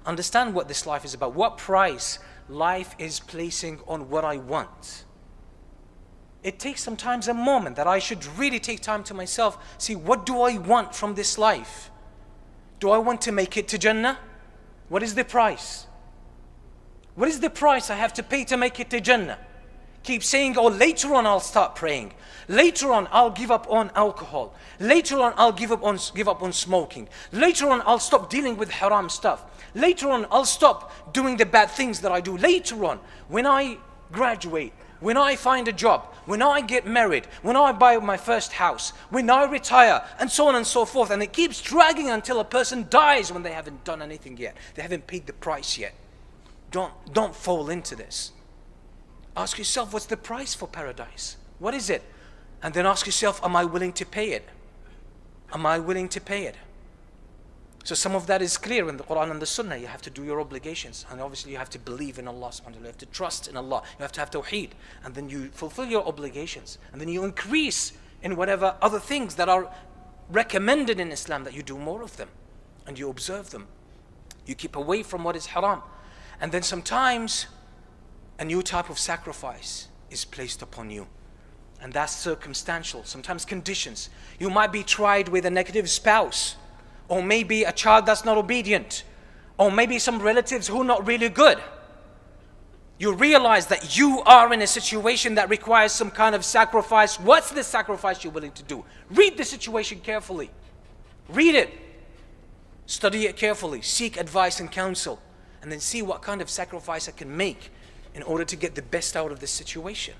understand what this life is about, what price life is placing on what I want. It takes sometimes a moment that I should really take time to myself, see what do I want from this life? Do I want to make it to Jannah? What is the price? What is the price I have to pay to make it to Jannah? Keep saying, oh, later on I'll start praying. Later on I'll give up on alcohol. Later on I'll give up on smoking. Later on I'll stop dealing with haram stuff. Later on I'll stop doing the bad things that I do. Later on, when I graduate, when I find a job, when I get married, when I buy my first house, when I retire, and so on and so forth. And it keeps dragging until a person dies when they haven't done anything yet. They haven't paid the price yet. Don't fall into this. Ask yourself, what's the price for paradise? What is it? And then ask yourself, am I willing to pay it? Am I willing to pay it? So some of that is clear in the Quran and the Sunnah. You have to do your obligations. And obviously you have to believe in Allah subhanahu wa ta'ala. You have to trust in Allah. You have to have tawheed. And then you fulfill your obligations. And then you increase in whatever other things that are recommended in Islam, that you do more of them. And you observe them. You keep away from what is haram. And then sometimes a new type of sacrifice is placed upon you. And that's circumstantial, sometimes conditions. You might be tried with a negative spouse, or maybe a child that's not obedient, or maybe some relatives who are not really good. You realize that you are in a situation that requires some kind of sacrifice. What's the sacrifice you're willing to do? Read the situation carefully. Read it. Study it carefully. Seek advice and counsel. And then see what kind of sacrifice I can make in order to get the best out of this situation.